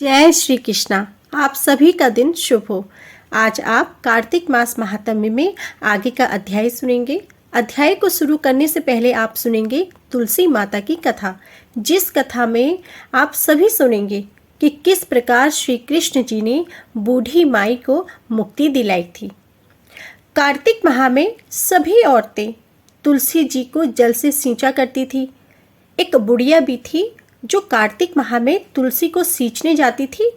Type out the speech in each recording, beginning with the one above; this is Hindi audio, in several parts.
जय श्री कृष्णा। आप सभी का दिन शुभ हो। आज आप कार्तिक मास महात्म्य में आगे का अध्याय सुनेंगे। अध्याय को शुरू करने से पहले आप सुनेंगे तुलसी माता की कथा, जिस कथा में आप सभी सुनेंगे कि किस प्रकार श्री कृष्ण जी ने बूढ़ी माई को मुक्ति दिलाई थी। कार्तिक माह में सभी औरतें तुलसी जी को जल से सींचा करती थी। एक बुढ़िया भी थी जो कार्तिक माह में तुलसी को सींचने जाती थी,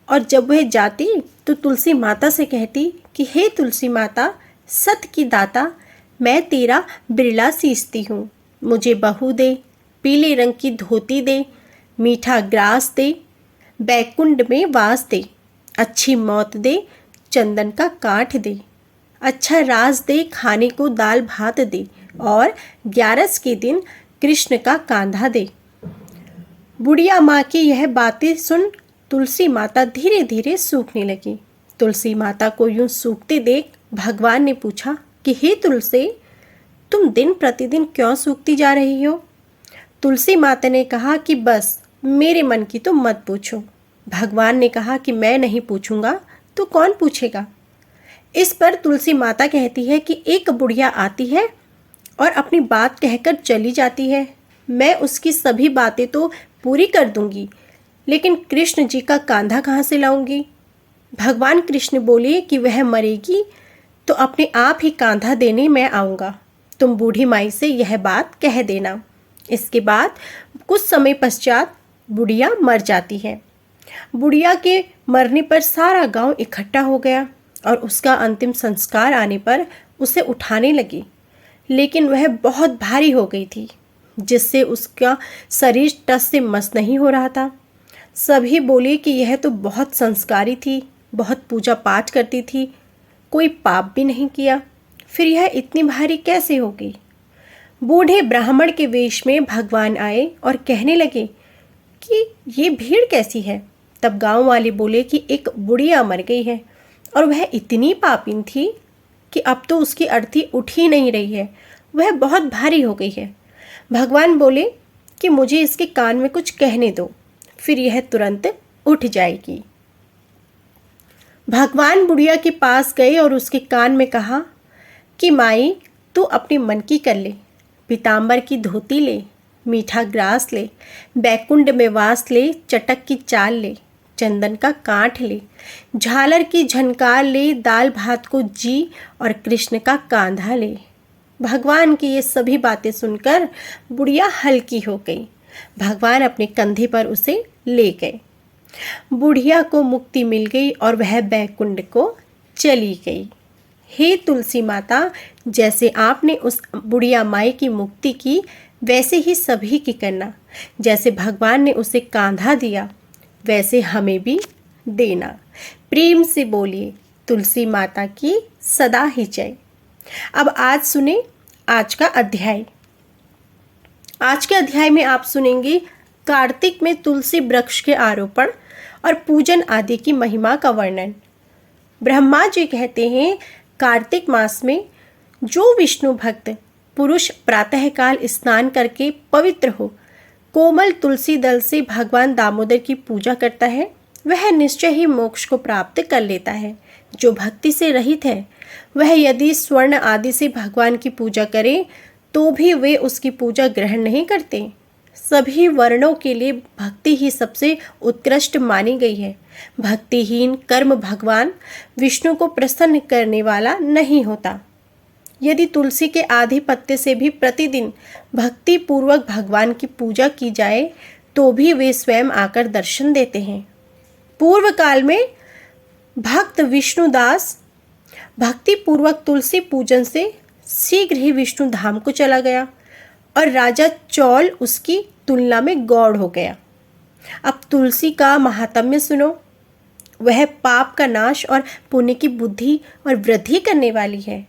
और जब वह जाती तो तुलसी माता से कहती कि हे तुलसी माता, सत की दाता, मैं तेरा बिरला सींचती हूँ, मुझे बहू दे, पीले रंग की धोती दे, मीठा ग्रास दे, बैकुंठ में वास दे, अच्छी मौत दे, चंदन का काठ दे, अच्छा राज दे, खाने को दाल भात दे, और 11 के दिन कृष्ण का कांधा दे। बुढ़िया माँ की यह बातें सुन तुलसी माता धीरे धीरे सूखने लगी। तुलसी माता को यूं सूखते देख भगवान ने पूछा कि हे तुलसी, तुम दिन प्रतिदिन क्यों सूखती जा रही हो? तुलसी माता ने कहा कि बस मेरे मन की तो मत पूछो। भगवान ने कहा कि मैं नहीं पूछूंगा तो कौन पूछेगा? इस पर तुलसी माता कहती है कि एक बुढ़िया आती है और अपनी बात कहकर चली जाती है। मैं उसकी सभी बातें तो पूरी कर दूंगी, लेकिन कृष्ण जी का कांधा कहाँ से लाऊंगी? भगवान कृष्ण बोले कि वह मरेगी तो अपने आप ही कांधा देने मैं आऊँगा। तुम बूढ़ी माई से यह बात कह देना। इसके बाद कुछ समय पश्चात बुढ़िया मर जाती है। बुढ़िया के मरने पर सारा गांव इकट्ठा हो गया और उसका अंतिम संस्कार आने पर उसे उठाने लगी, लेकिन वह बहुत भारी हो गई थी, जिससे उसका शरीर टस से मस नहीं हो रहा था। सभी बोले कि यह तो बहुत संस्कारी थी, बहुत पूजा पाठ करती थी, कोई पाप भी नहीं किया, फिर यह इतनी भारी कैसे हो गई? बूढ़े ब्राह्मण के वेश में भगवान आए और कहने लगे कि ये भीड़ कैसी है? तब गांव वाले बोले कि एक बुढ़िया मर गई है और वह इतनी पापिन थी कि अब तो उसकी अर्थी उठ ही नहीं रही है, वह बहुत भारी हो गई है। भगवान बोले कि मुझे इसके कान में कुछ कहने दो, फिर यह तुरंत उठ जाएगी। भगवान बुढ़िया के पास गए और उसके कान में कहा कि माई, तू अपने मन की कर ले, पीताम्बर की धोती ले, मीठा ग्रास ले, बैकुंठ में वास ले, चटक की चाल ले, चंदन का काठ ले, झालर की झनकार ले, दाल भात को जी, और कृष्ण का कांधा ले। भगवान की ये सभी बातें सुनकर बुढ़िया हल्की हो गई। भगवान अपने कंधे पर उसे ले गए। बुढ़िया को मुक्ति मिल गई और वह बैकुंठ को चली गई। हे तुलसी माता, जैसे आपने उस बुढ़िया माई की मुक्ति की, वैसे ही सभी की करना। जैसे भगवान ने उसे कांधा दिया, वैसे हमें भी देना। प्रेम से बोलिए तुलसी माता की सदा ही जय। अब आज सुने आज का अध्याय। आज के अध्याय में आप सुनेंगे कार्तिक में तुलसी वृक्ष के आरोपण और पूजन आदि की महिमा का वर्णन। ब्रह्मा जी कहते हैं, कार्तिक मास में जो विष्णु भक्त पुरुष प्रातःकाल स्नान करके पवित्र हो, कोमल तुलसी दल से भगवान दामोदर की पूजा करता है, वह निश्चय ही मोक्ष को प्राप्त कर लेता है। जो भक्ति से रहित है, वह यदि स्वर्ण आदि से भगवान की पूजा करे तो भी वे उसकी पूजा ग्रहण नहीं करते। सभी वर्णों के लिए भक्ति ही सबसे उत्कृष्ट मानी गई है। भक्तिहीन कर्म भगवान विष्णु को प्रसन्न करने वाला नहीं होता। यदि तुलसी के आधे पत्ते से भी प्रतिदिन भक्ति पूर्वक भगवान की पूजा की जाए तो भी वे स्वयं आकर दर्शन देते हैं। पूर्व काल में भक्त विष्णुदास भक्ति पूर्वक तुलसी पूजन से शीघ्र ही विष्णु धाम को चला गया और राजा चौल उसकी तुलना में गौड़ हो गया। अब तुलसी का महात्म्य सुनो। वह पाप का नाश और पुण्य की बुद्धि और वृद्धि करने वाली है।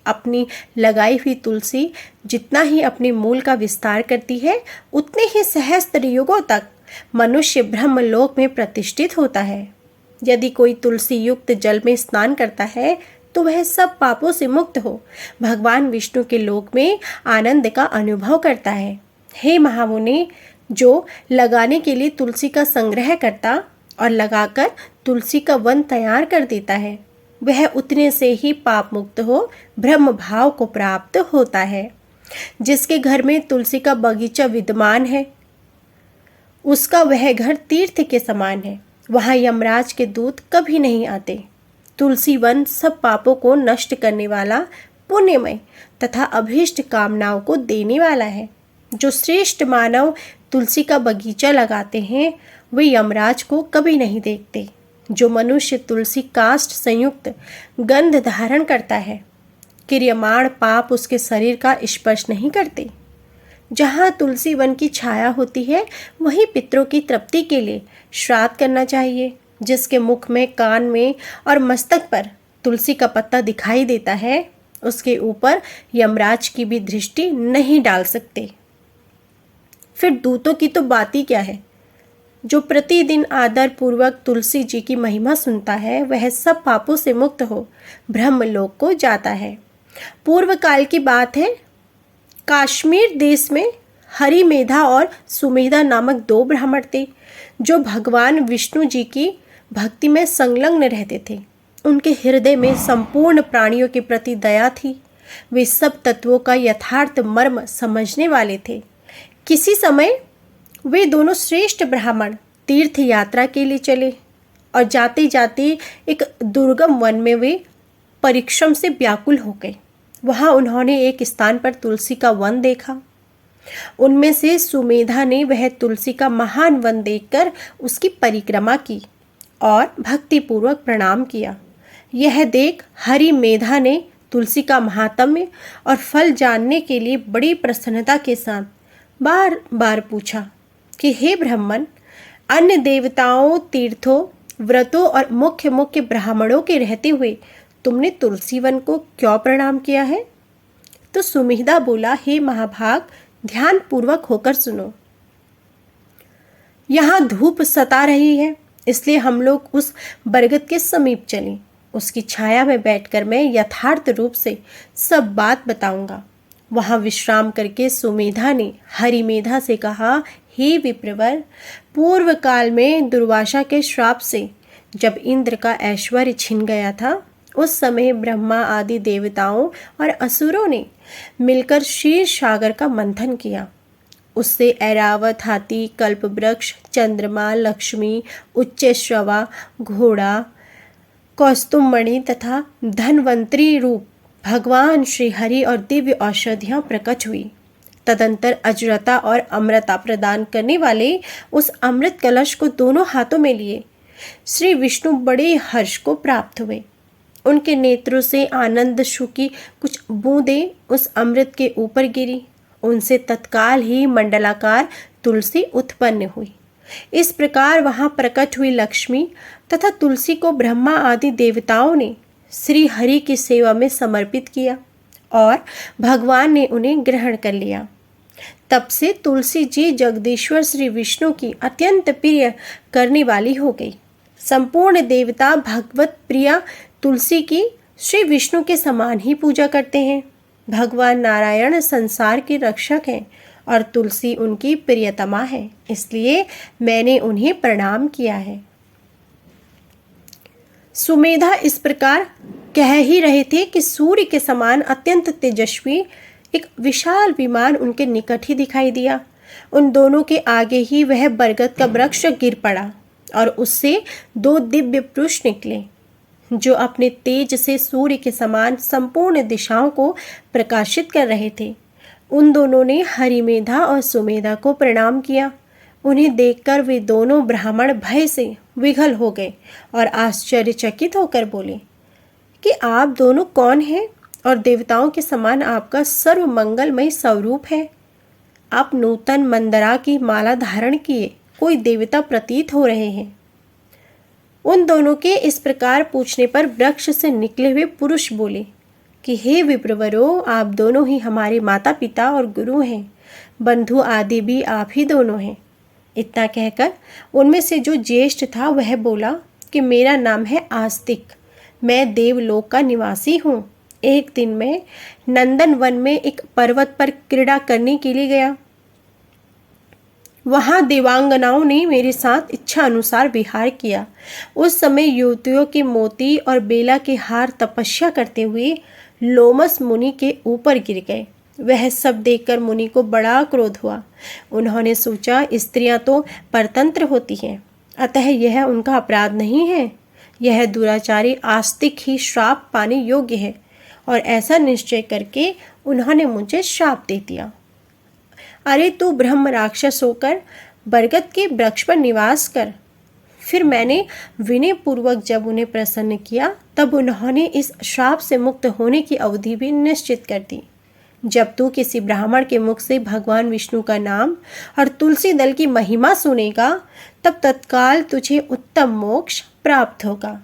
अपनी लगाई हुई तुलसी जितना ही अपने मूल का विस्तार करती है, उतने ही सहस्त्र युगों तक मनुष्य ब्रह्मलोक में प्रतिष्ठित होता है। यदि कोई तुलसी युक्त जल में स्नान करता है तो वह सब पापों से मुक्त हो भगवान विष्णु के लोक में आनंद का अनुभव करता है। हे महामुनि, जो लगाने के लिए तुलसी का संग्रह करता और लगाकर तुलसी का वन तैयार कर देता है, वह उतने से ही पाप मुक्त हो ब्रह्म भाव को प्राप्त होता है। जिसके घर में तुलसी का बगीचा विद्यमान है, उसका वह घर तीर्थ के समान है। वहाँ यमराज के दूत कभी नहीं आते। तुलसी वन सब पापों को नष्ट करने वाला, पुण्यमय तथा अभीष्ट कामनाओं को देने वाला है। जो श्रेष्ठ मानव तुलसी का बगीचा लगाते हैं, वे यमराज को कभी नहीं देखते। जो मनुष्य तुलसी काष्ठ संयुक्त गंध धारण करता है, क्रियमाण पाप उसके शरीर का स्पर्श नहीं करते। जहाँ तुलसी वन की छाया होती है, वहीं पितरों की तृप्ति के लिए श्राद्ध करना चाहिए। जिसके मुख में, कान में और मस्तक पर तुलसी का पत्ता दिखाई देता है, उसके ऊपर यमराज की भी दृष्टि नहीं डाल सकते। फिर दूतों की तो बात ही क्या है। जो प्रतिदिन आदर पूर्वक तुलसी जी की महिमा सुनता है, वह सब पापों से मुक्त हो ब्रह्मलोक को जाता है। पूर्व काल की बात है, कश्मीर देश में हरिमेधा और सुमेधा नामक दो ब्राह्मण थे, जो भगवान विष्णु जी की भक्ति में संलग्न रहते थे। उनके हृदय में संपूर्ण प्राणियों के प्रति दया थी। वे सब तत्वों का यथार्थ मर्म समझने वाले थे। किसी समय वे दोनों श्रेष्ठ ब्राह्मण तीर्थ यात्रा के लिए चले और जाते जाते एक दुर्गम वन में वे परिश्रम से व्याकुल हो गए। वहाँ उन्होंने एक स्थान पर तुलसी का वन देखा। उनमें से सुमेधा ने वह तुलसी का महान वन देखकर उसकी परिक्रमा की और भक्तिपूर्वक प्रणाम किया। यह देख हरिमेधा ने तुलसी का महात्म्य और फल जानने के लिए बड़ी प्रसन्नता के साथ बार बार पूछा कि हे ब्राह्मण, अन्य देवताओं, तीर्थों, व्रतों और मुख्य मुख्य ब्राह्मणों के रहते हुए तुमने तुलसी वन को क्यों प्रणाम किया है? तो सुमेधा बोला, हे महाभाग, ध्यान पूर्वक होकर सुनो। यहाँ धूप सता रही है, इसलिए हम लोग उस बरगद के समीप चले। उसकी छाया में बैठकर मैं यथार्थ रूप से सब बात बताऊंगा। वहाँ विश्राम करके सुमेधा ने हरिमेधा से कहा, हे विप्रवर, पूर्व काल में दुर्वासा के श्राप से जब इंद्र का ऐश्वर्य छिन गया था, उस समय ब्रह्मा आदि देवताओं और असुरों ने मिलकर क्षीर सागर का मंथन किया। उससे ऐरावत हाथी, कल्पवृक्ष, चंद्रमा, लक्ष्मी, उच्चश्रवा, घोड़ा, कौस्तुभमणि तथा धनवंतरी रूप भगवान श्री हरि और दिव्य औषधियाँ प्रकट हुई। तदंतर अजरता और अमृता प्रदान करने वाले उस अमृत कलश को दोनों हाथों में लिए श्री विष्णु बड़े हर्ष को प्राप्त हुए। उनके नेत्रों से आनंद अश्रु की कुछ बूंदें उस अमृत के ऊपर गिरी। उनसे तत्काल ही मंडलाकार तुलसी उत्पन्न हुई। इस प्रकार वहाँ प्रकट हुई लक्ष्मी तथा तुलसी को ब्रह्मा आदि देवताओं ने श्री हरि की सेवा में समर्पित किया और भगवान ने उन्हें ग्रहण कर लिया। तब से तुलसी जी जगदीश्वर श्री विष्णु की अत्यंत प्रिय करने वाली हो गई। संपूर्ण देवता भगवत प्रिया तुलसी की श्री विष्णु के समान ही पूजा करते हैं। भगवान नारायण संसार के रक्षक हैं और तुलसी उनकी प्रियतमा है, इसलिए मैंने उन्हें प्रणाम किया है। सुमेधा इस प्रकार कह ही रहे थे कि सूर्य के समान अत्यंत तेजस्वी एक विशाल विमान उनके निकट ही दिखाई दिया। उन दोनों के आगे ही वह बरगद का वृक्ष गिर पड़ा और उससे दो दिव्य पुरुष निकले, जो अपने तेज से सूर्य के समान संपूर्ण दिशाओं को प्रकाशित कर रहे थे। उन दोनों ने हरिमेधा और सुमेधा को प्रणाम किया। उन्हें देखकर वे दोनों ब्राह्मण भय से विघल हो गए और आश्चर्यचकित होकर बोले कि आप दोनों कौन हैं और देवताओं के समान आपका सर्व मंगलमय स्वरूप है। आप नूतन मंदरा की माला धारण किए कोई देवता प्रतीत हो रहे हैं। उन दोनों के इस प्रकार पूछने पर वृक्ष से निकले हुए पुरुष बोले कि हे विप्रवरो, आप दोनों ही हमारे माता पिता और गुरु हैं। बंधु आदि भी आप ही दोनों हैं। इतना कहकर उनमें से जो ज्येष्ठ था वह बोला कि मेरा नाम है आस्तिक, मैं देवलोक का निवासी हूँ। एक दिन मैं नंदन वन में एक पर्वत पर क्रीड़ा करने के लिए गया। वहाँ देवांगनाओं ने मेरे साथ इच्छा अनुसार विहार किया। उस समय युवतियों के मोती और बेला के हार तपस्या करते हुए लोमस मुनि के ऊपर गिर गए। वह सब देखकर मुनि को बड़ा क्रोध हुआ। उन्होंने सोचा, स्त्रियां तो परतंत्र होती हैं, अतः यह उनका अपराध नहीं है। यह दुराचारी आस्तिक ही श्राप पाने योग्य है। और ऐसा निश्चय करके उन्होंने मुझे श्राप दे दिया। अरे तू ब्रह्म राक्षस होकर बरगद के वृक्ष पर निवास कर। फिर मैंने विनय पूर्वक जब उन्हें प्रसन्न किया, तब उन्होंने इस श्राप से मुक्त होने की अवधि भी निश्चित कर दी। जब तू किसी ब्राह्मण के मुख से भगवान विष्णु का नाम और तुलसी दल की महिमा सुनेगा, तब तत्काल तुझे उत्तम मोक्ष प्राप्त होगा।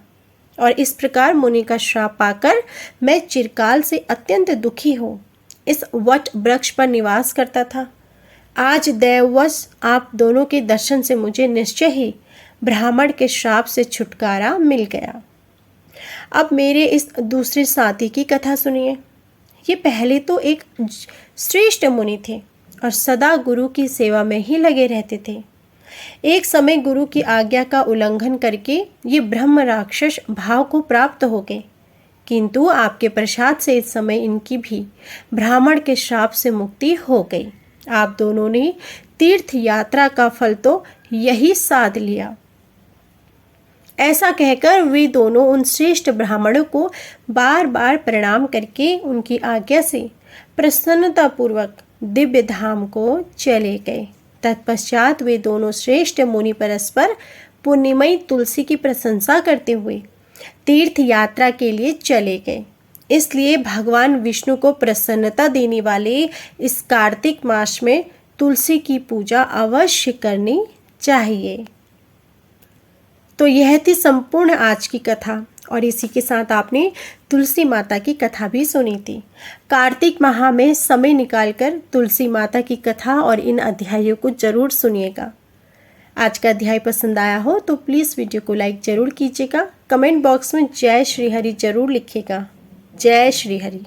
और इस प्रकार मुनि का श्राप पाकर मैं चिरकाल से अत्यंत दुखी हो इस वट वृक्ष पर निवास करता था। आज दैववश आप दोनों के दर्शन से मुझे निश्चय ही ब्राह्मण के श्राप से छुटकारा मिल गया। अब मेरे इस दूसरे साथी की कथा सुनिए। ये पहले तो एक श्रेष्ठ मुनि थे और सदा गुरु की सेवा में ही लगे रहते थे। एक समय गुरु की आज्ञा का उल्लंघन करके ये ब्रह्म राक्षस भाव को प्राप्त हो गए, किंतु आपके प्रसाद से इस समय इनकी भी ब्राह्मण के श्राप से मुक्ति हो गई। आप दोनों ने तीर्थ यात्रा का फल तो यही साध लिया। ऐसा कहकर वे दोनों उन श्रेष्ठ ब्राह्मणों को बार बार प्रणाम करके उनकी आज्ञा से प्रसन्नतापूर्वक दिव्य धाम को चले गए। तत्पश्चात वे दोनों श्रेष्ठ मुनि परस्पर पुण्यमयी तुलसी की प्रशंसा करते हुए तीर्थ यात्रा के लिए चले गए। इसलिए भगवान विष्णु को प्रसन्नता देने वाले इस कार्तिक मास में तुलसी की पूजा अवश्य करनी चाहिए। तो यह थी संपूर्ण आज की कथा और इसी के साथ आपने तुलसी माता की कथा भी सुनी थी। कार्तिक माह में समय निकालकर तुलसी माता की कथा और इन अध्यायों को जरूर सुनिएगा। आज का अध्याय पसंद आया हो तो प्लीज़ वीडियो को लाइक जरूर कीजिएगा। कमेंट बॉक्स में जय श्री हरि जरूर लिखिएगा। जय श्री हरि।